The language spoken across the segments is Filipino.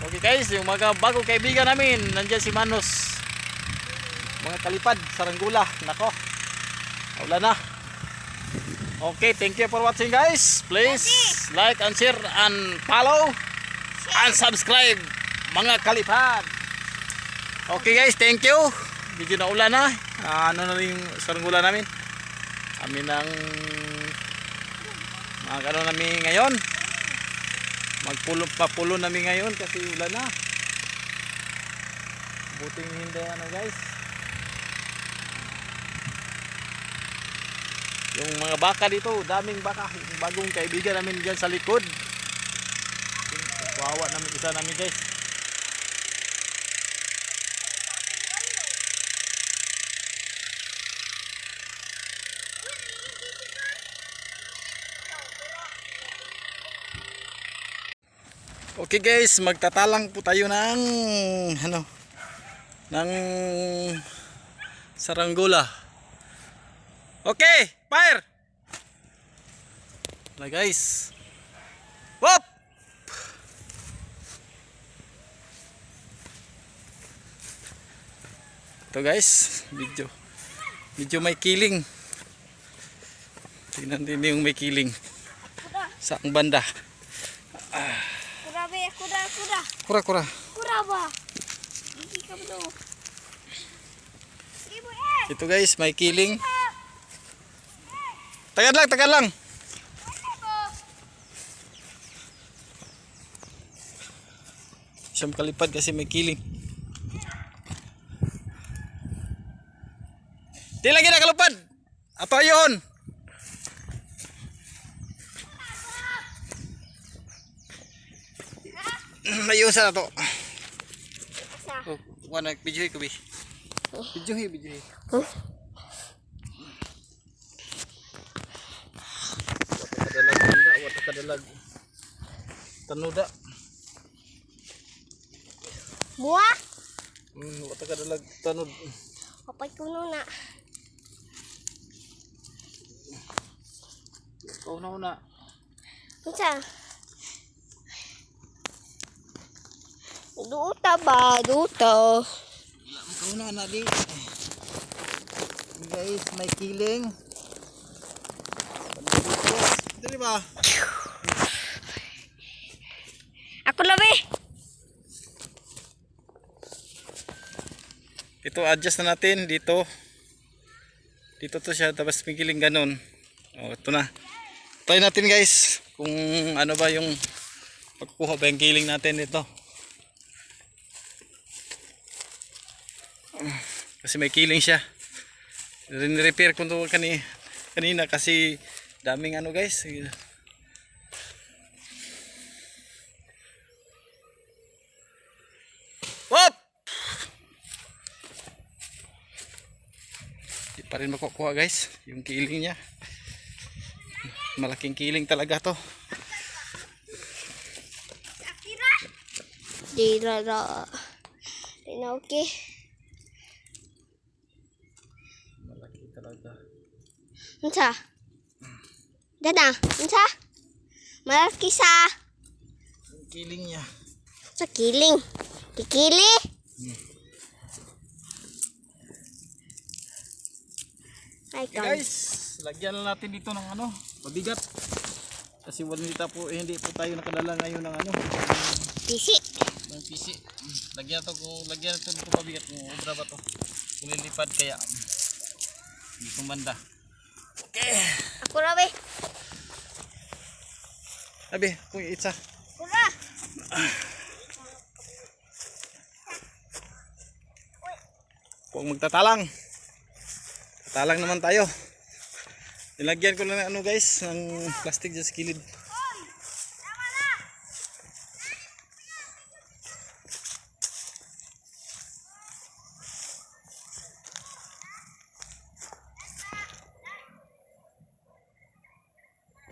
Okay guys, yung mga bagong kaibigan namin, nandiyan si Manos. Mga kalipad, Saranggola. Nako, wala na. Okay, thank you for watching guys. Please like and share and follow and subscribe mga kalipad. Okay guys, thank you. Medyo na ulan na. Ano na rin yung Saranggola namin. Amin ang ano namin ngayon. Papulo namin ngayon kasi ulan na. Buting hindi ano guys. Yung mga baka dito, daming baka. Yung bagong kaibigan namin dyan sa likod. Kawawa namin isa namin guys. Okay guys, magtatalang po tayo ng ng Saranggola. Okay, fire. Na guys. Whoop! Ito guys, medyo may kiling. Tingnan din yung may kiling. Saang banda. Kura. Kura ba? Gigi ka ba to? Ito guys, may kiling. Tagad lang. Siyang kalipad kasi may kiling. Di lagi na kalupad. Ato yun. Ayun sa to. Oh, wana video ko bi. Video. Wata kadalag. Tanuda. Buwa? Wata kadalag tanud. Kapag kuno na. Kau na. Unsa? Duta ba? Duta. Kau na di. Guys, may kiling. Dili ba? Ako labi. Ito adjust na natin dito. Dito to siya tapos may kiling ganun. Oh, ito na. Try natin guys kung ano ba yung pagkuha ba yung kiling natin dito. Kasi may kiling siya. Repair ko to kanina kasi daming ano guys. Hop! Di pa rin makukuha guys yung kiling niya. Malaking kiling talaga to. Dira. Okay. Malaki talaga. Unsa? Dada, unsa? Malaki sa Yung kiling niya. sa kiling. Kikili? Ay, Okay guys, lagyan na natin dito ng ano, mabigat. Kasi hindi po tayo nakadala ngayon ng ano, Pisi. ng PC. Lagyan ito dito mabigat kung obra ba to. Kung lilipad kaya dito banda. Okay. Ako rabi. Abi, kung itsa. Kura. Kung magtatalang. Tatalang naman tayo. Nilagyan ko lang ng ano guys, ng plastic dyan sa kilid.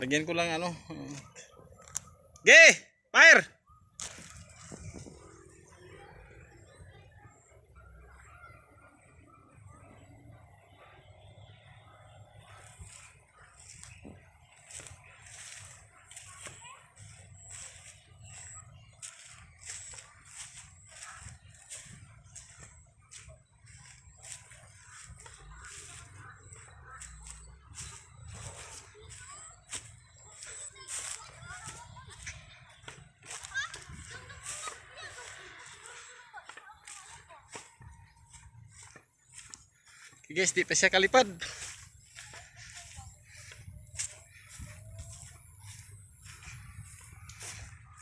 Lagyan ko lang ano. Fire! Guys, di pa siya kalipad.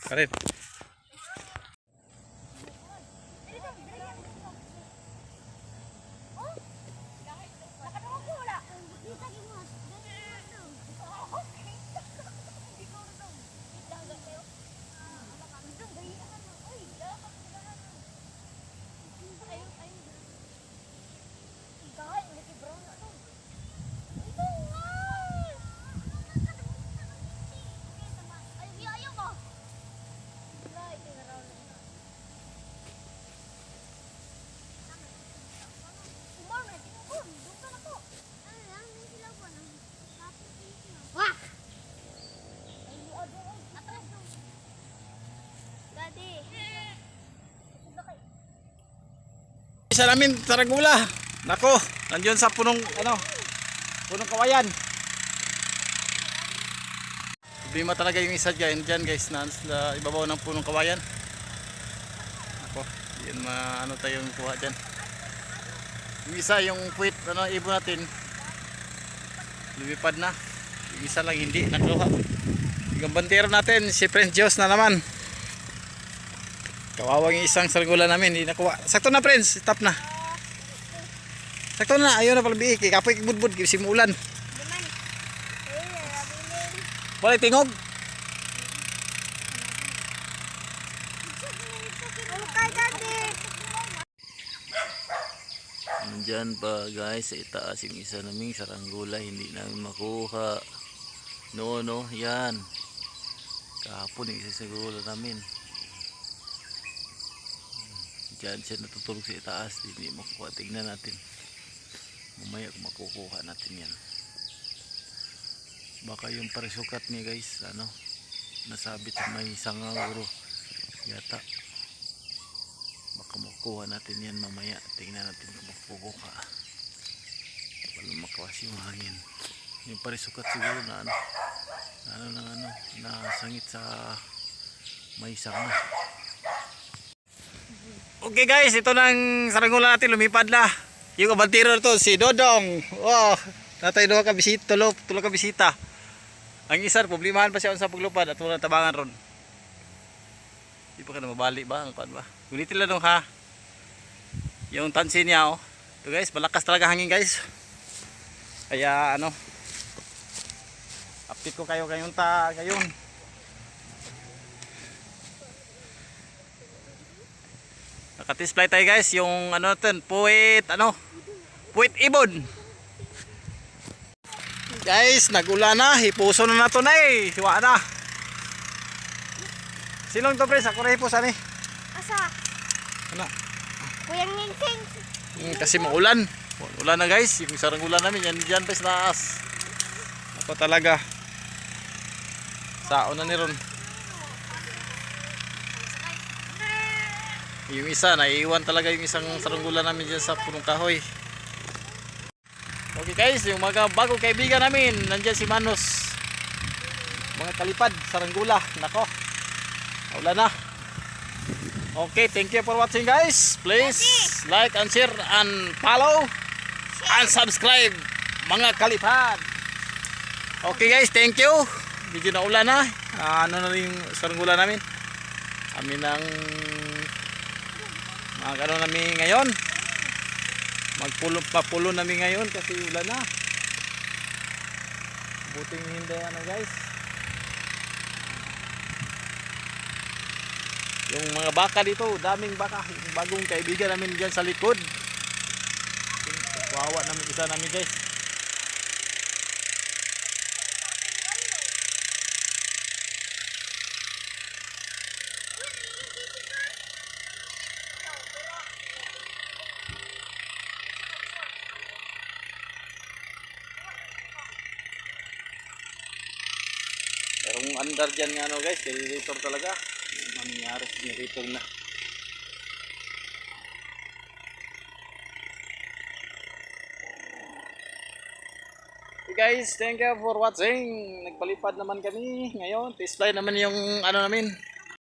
Karet. Wah! Daddy. Isa namin Sarangula. Nako, nandiyon sa punong punong kawayan. Problema talaga yung isa dyan guys na ibabaw ng punong kawayan. Nako, yan tayo yung kuha dyan. Yung isa yung puwit ibon natin lumipad na. Yung isa lang hindi nakuha. Yung bandera natin si Prince Diyos na naman. Kawawang yung isang Sarangula namin hindi nakuha. Sakto na Prince, stop na. Sakto na, ayaw na pala biik. Kapoy kibudbud, simulan. Walay tingog. Nandyan pa guys sa itaas yung isa naming Sarangula, hindi namin makuha. No, yan. Kahapon yung isa Sarangula namin. Diyan siya natutulog sa itaas, hindi makuha. Tingnan natin. Mamaya kung makukuha natin yan. Baka yung parisukat niya guys, nasabit sa may sangaguro yata. Baka makukuha natin yan mamaya. Tingnan natin kung makukuha. Walang makawas yung hangin. Yung parisukat siguro na nasangit sa may sanga. Okay guys, ito nang Sarangula natin, lumipad na. Yung kabantiro na to, si Dodong. Oh, natay doon ka bisita, tulo ka bisita. Ang isa, problemahan pa siya sa paglupad at walang tabangan ron. Di pa ka na mabali ba? Ang ba? Gunitin lang dong ha. Yung tansin niya Ito guys, malakas talaga hangin guys. Kaya update ko kayo ngayon. Naka-display tayo guys, yung puwit ibon. Guys, nagulan na, hipuso na nato na hiwa na. Silong to pre, sa kuray hipusan Asa? Ano? Kuyang Ningking. Kasi maulan. Ulan na guys, yung Sarangula namin, yan dyan pa sa taas. Ako talaga. Saon na ni ron. Yung isa, naiiwan talaga yung isang Sarangula namin dyan sa punong kahoy. Okay guys, yung mga bagong kaibigan namin, nandyan si Manos. Mga kalipad, Sarangula. Nako, wala na. Okay, thank you for watching guys. Please like and share and follow and subscribe mga kalipad. Okay guys, thank you. Medyo na ulan na. Na rin yung Sarangula namin. Amin ang namin ngayon. Papulo namin ngayon kasi ulan na. Buting hindi guys. Yung mga baka dito, daming baka. Yung bagong kaibigan namin dyan sa likod. Kawawa namin isa namin guys. Merong andar dyan nga guys, generator talaga. Mangyari sa generator na. Okay guys, thank you for watching. Nagpalipad naman kami ngayon. Display naman yung namin.